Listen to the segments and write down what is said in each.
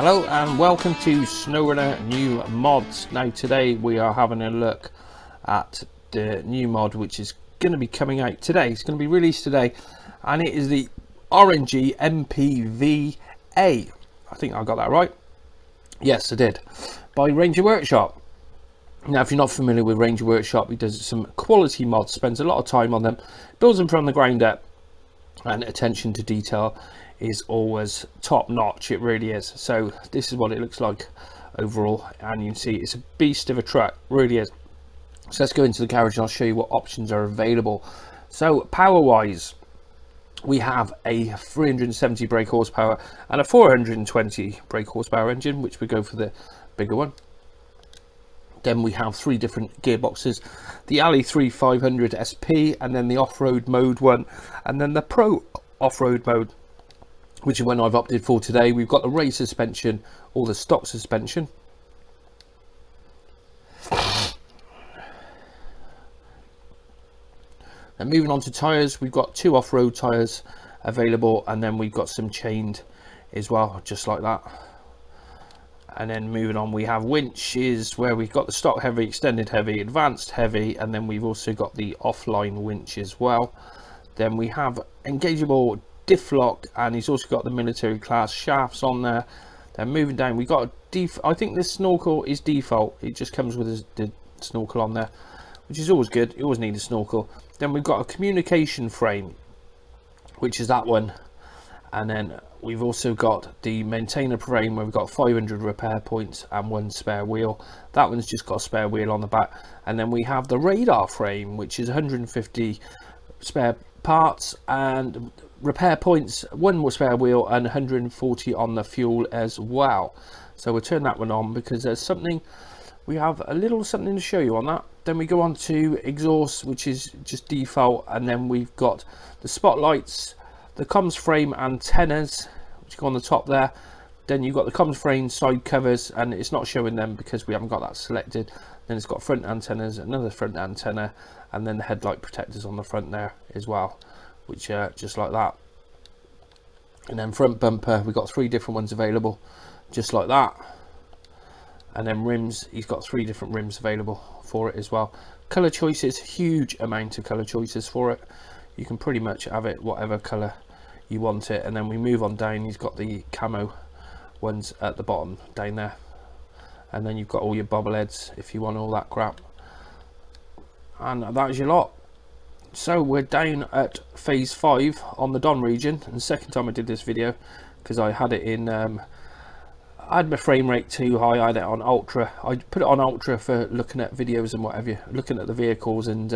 Hello and welcome to Snowrunner new mods. Now today we are having a look at the new mod which is going to be coming out today. It's going to be released today and it is the RNG MPV A. I think I got that right. Yes, I did. By Ranger Workshop. Now if you're not familiar with Ranger Workshop, he does some quality mods, spends a lot of time on them, builds them from the ground up, and attention to detail is always top notch. It really is. So this is what it looks like overall, and you can see it's a beast of a truck, really is. So let's go into the garage and I'll show you what options are available. So power wise, we have a 370 brake horsepower and a 420 brake horsepower engine, which we go for the bigger one. Then we have three different gearboxes, the Alley 3500 SP, and then the off-road mode one, and then the Pro off-road mode, which is one I've opted for today. We've got the race suspension or the stock suspension. And moving on to tyres, we've got two off-road tyres available, and then we've got some chained as well, just like that. And then moving on, we have winches where we've got the stock heavy, extended heavy, advanced heavy, and then we've also got the offline winch as well. Then we have engageable diff lock, and he's also got the military class shafts on there. Then moving down, we got a I think this snorkel is default. It just comes with the snorkel on there, which is always good. You always need a snorkel. Then we've got a communication frame, which is that one. And then we've also got the maintainer frame where we've got 500 repair points and one spare wheel. That one's just got a spare wheel on the back. And then we have the radar frame, which is 150 spare parts and repair points, one more spare wheel, and 140 on the fuel as well. So we'll turn that one on because there's something, we have a little something to show you on that. Then we go on to exhaust, which is just default, and then we've got the spotlights, the comms frame antennas, which go on the top there. Then you've got the comms frame side covers, and it's not showing them because we haven't got that selected. Then it's got front antennas, another front antenna, and then the headlight protectors on the front there as well, which are just like that. And then front bumper, we've got three different ones available, just like that. And then rims, he's got three different rims available for it as well. Color choices, huge amount of color choices for it. You can pretty much have it whatever color you want it. And then we move on down, he's got the camo ones at the bottom down there, and then you've got all your bobbleheads if you want all that crap, and that is your lot. So we're down at phase 5 on the Don region, and the second time I did this video because I had it in I had my frame rate too high. I had it on ultra. I put it on ultra for looking at videos and whatever, looking at the vehicles, and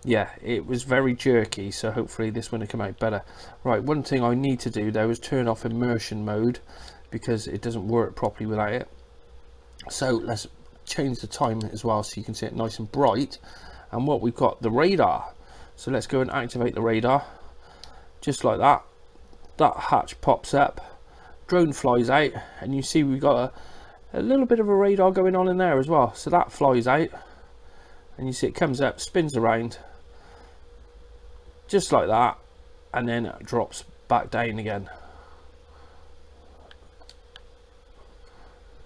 yeah, it was very jerky, so hopefully this one will come out better. Right, one thing I need to do though is turn off immersion mode because it doesn't work properly without it. So let's change the time as well so you can see it nice and bright. And what we've got, the radar. So let's go and activate the radar, just like that. That hatch pops up, drone flies out, and you see we've got a little bit of a radar going on in there as well. So that flies out, and you see it comes up, spins around, just like that, and then it drops back down again.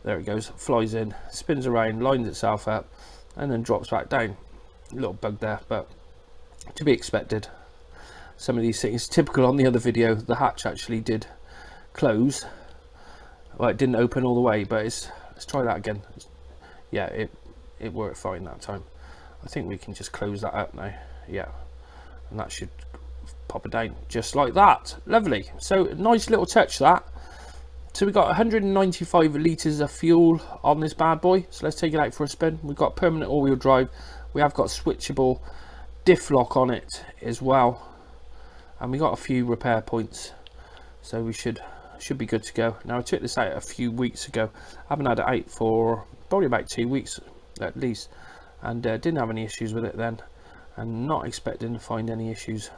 There it goes, flies in, spins around, lines itself up, and then drops back down. A little bug there, but to be expected. Some of these things, typical on the other video, the hatch actually did close. Well, it didn't open all the way, but let's try that again. Yeah, it worked fine that time. I think we can just close that up now. Yeah, and that should pop it down just like that. Lovely. So nice little touch that. So we've got 195 litres of fuel on this bad boy. So let's take it out for a spin. We've got permanent all-wheel drive. We have got switchable diff lock on it as well. And we got a few repair points. So we should be good to go. Now I took this out a few weeks ago. I haven't had it out for probably about 2 weeks at least. And didn't have any issues with it then. And not expecting to find any issues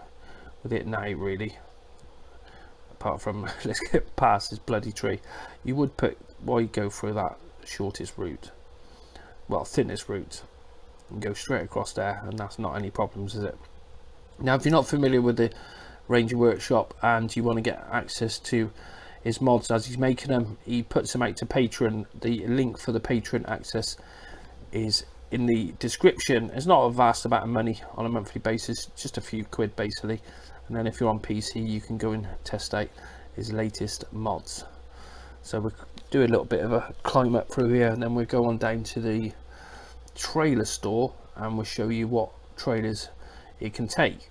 with it now really. Apart from, let's get past this bloody tree. You would put, why go through that shortest route, well, thinnest route, and go straight across there, and that's not any problems, is it? Now if you're not familiar with the Ranger Workshop and you want to get access to his mods as he's making them. He puts them out to Patreon. The link for the Patreon access is in the description. It's not a vast amount of money on a monthly basis, just a few quid basically. And then if you're on PC, you can go and test out his latest mods. So we'll do a little bit of a climb up through here, and then we'll go on down to the trailer store and we'll show you what trailers it can take.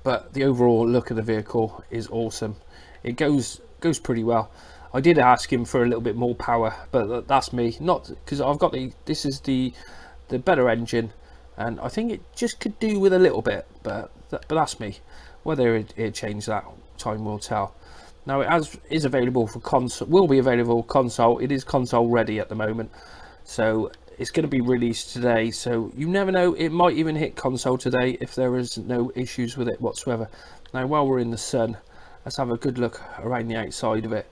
But the overall look of the vehicle is awesome. It goes pretty well. I did ask him for a little bit more power, but that's me, not because I've got this is the better engine, and I think it just could do with a little bit, but that's me. Whether it changed that, time will tell. Now it is available for console, will be available console. It is console ready at the moment, so it's going to be released today. So you never know, it might even hit console today if there is no issues with it whatsoever. Now while we're in the sun, let's have a good look around the outside of it,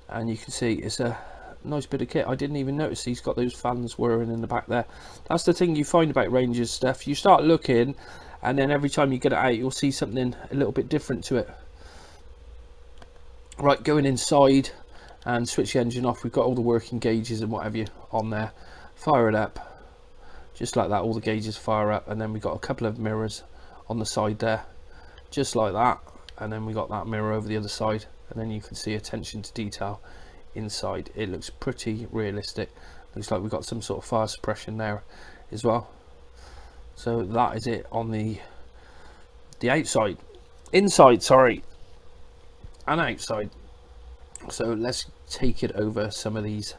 and you can see it's a nice bit of kit. I didn't even notice he's got those fans whirring in the back there. That's the thing you find about Rangers stuff. You start looking, and then every time you get it out, you'll see something a little bit different to it. Right, going inside and switch the engine off. We've got all the working gauges and what have you on there. Fire it up, just like that. All the gauges fire up, and then we've got a couple of mirrors on the side there, just like that. And then we got that mirror over the other side, and then you can see attention to detail inside. It looks pretty realistic. Looks like we've got some sort of fire suppression there as well. So that is it on the outside, inside, sorry, and outside. So let's take it over some of these.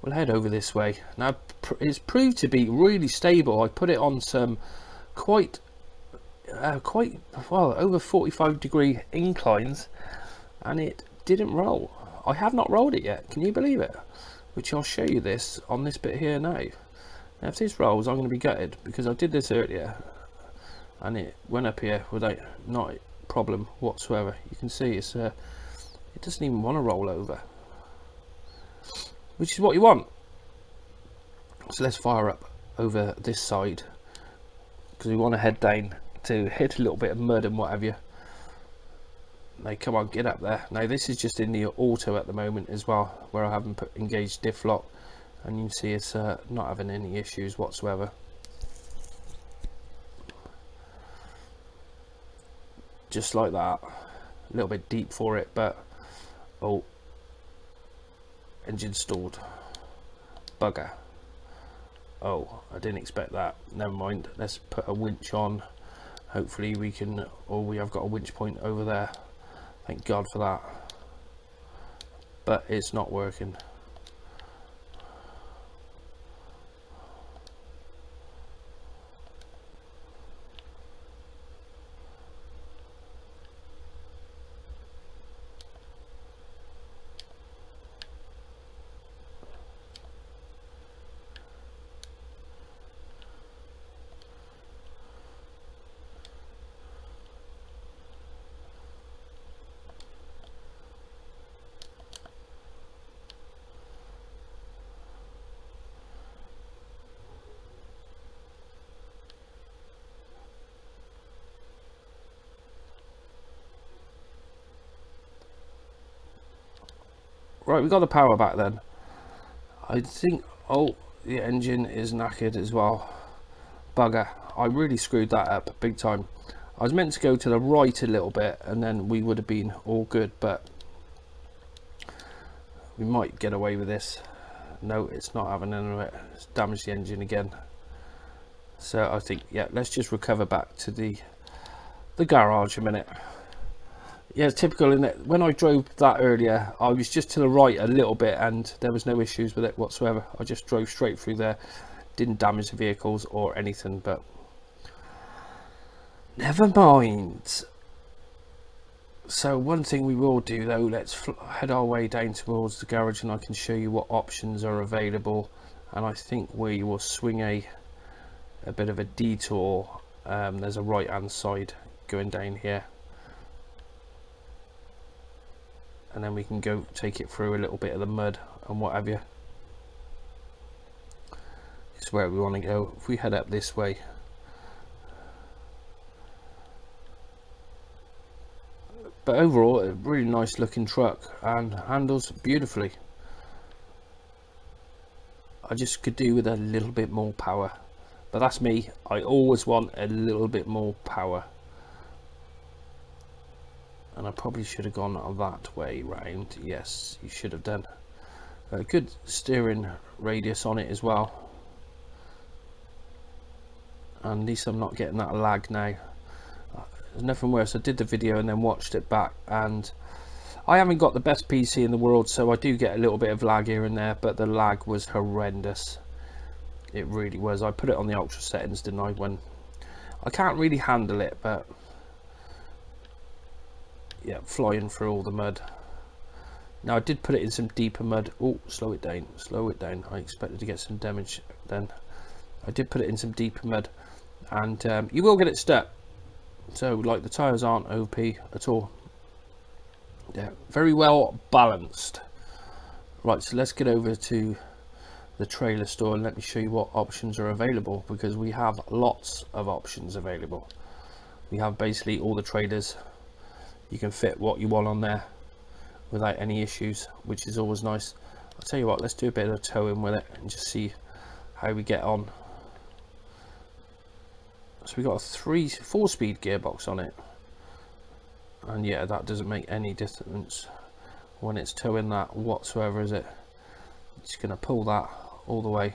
We'll head over this way. Now it's proved to be really stable. I put it on some quite well over 45-degree inclines, and it didn't roll. I have not rolled it yet, can you believe it? Which I'll show you this on this bit here now. Now if this rolls, I'm going to be gutted, because I did this earlier and it went up here without not a problem whatsoever. You can see it's it doesn't even want to roll over, which is what you want. So let's fire up over this side, because we want to head down to hit a little bit of mud and what have you. Now come on, get up there. Now this is just in the auto at the moment as well, where I haven't engaged diff lock, and you can see it's not having any issues whatsoever. Just like that. A little bit deep for it, but oh, engine stalled. Bugger. Oh, I didn't expect that. Never mind. Let's put a winch on. Hopefully we can. Oh, we have got a winch point over there. Thank God for that. But it's not working. Right, we got the power back then. I think, oh, the engine is knackered as well. Bugger, I really screwed that up big time. I was meant to go to the right a little bit, and then we would have been all good, but we might get away with this. No, it's not having none of it. It's damaged the engine again. So I think, yeah, let's just recover back to the garage a minute. Yeah, it's typical, isn't it? When I drove that earlier, I was just to the right a little bit and there was no issues with it whatsoever. I just drove straight through there, didn't damage the vehicles or anything, but never mind. So one thing we will do though, let's head our way down towards the garage and I can show you what options are available. And I think we will swing a bit of a detour. There's a right hand side going down here, and then we can go take it through a little bit of the mud and what have you. It's where we want to go. If we head up this way, But overall, a really nice looking truck and handles beautifully. I just could do with a little bit more power, but that's me. I always want a little bit more power, and I probably should have gone that way round. Yes, you should have done. A good steering radius on it as well, and at least I'm not getting that lag now. There's nothing worse. I did the video and then watched it back, and I haven't got the best PC in the world, so I do get a little bit of lag here and there, but the lag was horrendous. It really was. I put it on the ultra settings, didn't I? When I can't really handle it, but yeah, flying through all the mud. Now I did put it in some deeper mud. Oh, slow it down, slow it down. I expected to get some damage then. I did put it in some deeper mud, and you will get it stuck. So like the tyres aren't OP at all. Yeah, very well balanced. Right, so let's get over to the trailer store and let me show you what options are available, because we have lots of options available. We have basically all the trailers. You can fit what you want on there without any issues, which is always nice. I'll tell you what, let's do a bit of towing with it and just see how we get on. So we got a 4-speed gearbox on it, and yeah, that doesn't make any difference when it's towing that whatsoever, is it? It's going to pull that all the way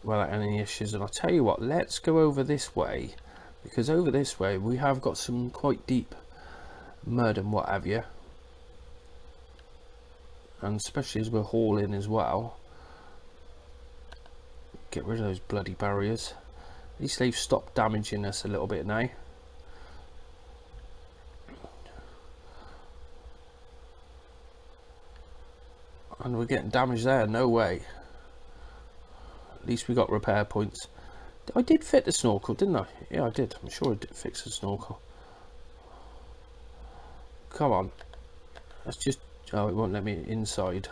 without any issues. And I'll tell you what, let's go over this way, because over this way we have got some quite deep mud and what have you, and especially as we're hauling as well. Get rid of those bloody barriers. At least they've stopped damaging us a little bit now. And we're getting damage there, no way. At least we got repair points. I did fit the snorkel, didn't I? Yeah, I did. I'm sure I did fix the snorkel. Come on. Let's just... Oh, it won't let me inside.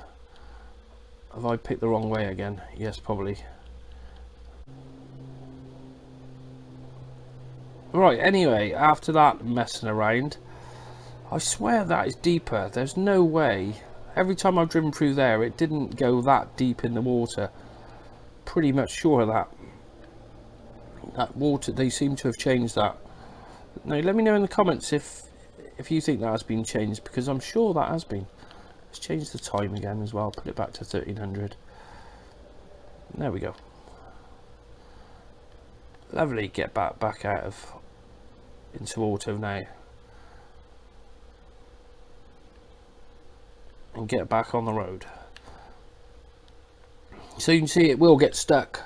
Have I picked the wrong way again? Yes, probably. Right, anyway, after that messing around, I swear that is deeper. There's no way. Every time I've driven through there, it didn't go that deep in the water. Pretty much sure of that. That water, they seem to have changed that. Now, let me know in the comments if you think that has been changed, because I'm sure that has been. Let's change the time again as well. Put it back to 1300. There we go. Lovely. Get back out of into auto now, and get back on the road. So you can see it will get stuck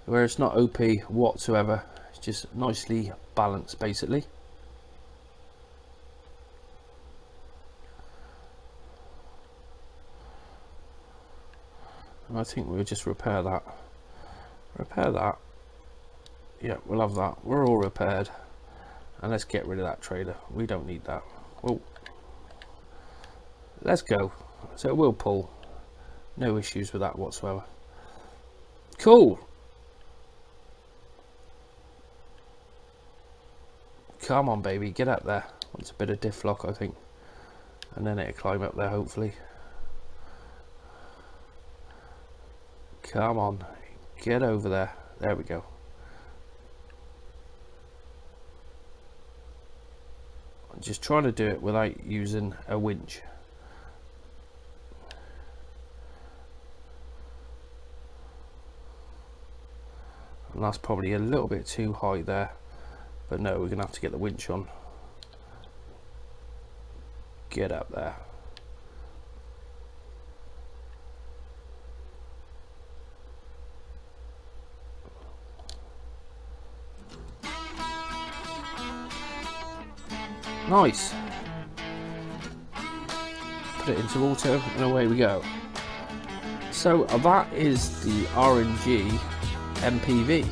where it's not OP whatsoever. It's just nicely balanced basically. And I think we'll just repair that. Yeah, we'll have that. We're all repaired. And let's get rid of that trailer. We don't need that. Oh, let's go. So it will pull. No issues with that whatsoever. Cool. Come on, baby, get up there. Wants a bit of diff lock, I think, and then it'll climb up there hopefully. Come on, get over there. There we go. I'm just trying to do it without using a winch. And that's probably a little bit too high there, but no, we're gonna have to get the winch on. Get up there. Nice. Put it into auto and away we go. So that is the RNG MPV,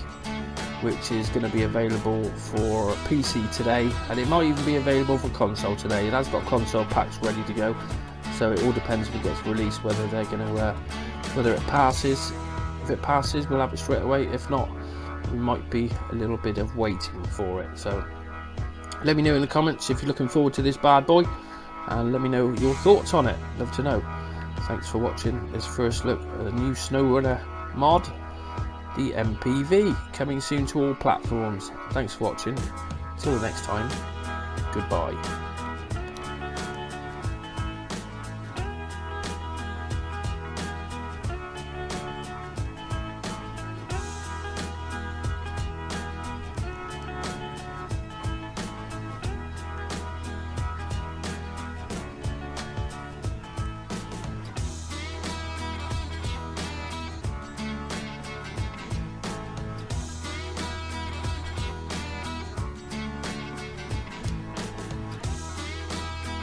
which is going to be available for PC today, and it might even be available for console today. It has got console packs ready to go, so it all depends if it gets released, whether they're going to whether it passes. If it passes, we'll have it straight away. If not, we might be a little bit of waiting for it. So Let me know in the comments if you're looking forward to this bad boy, and let me know your thoughts on it. Love to know. Thanks for watching this first look at the new Snowrunner mod, the MPV, coming soon to all platforms. Thanks for watching. Till the next time, goodbye.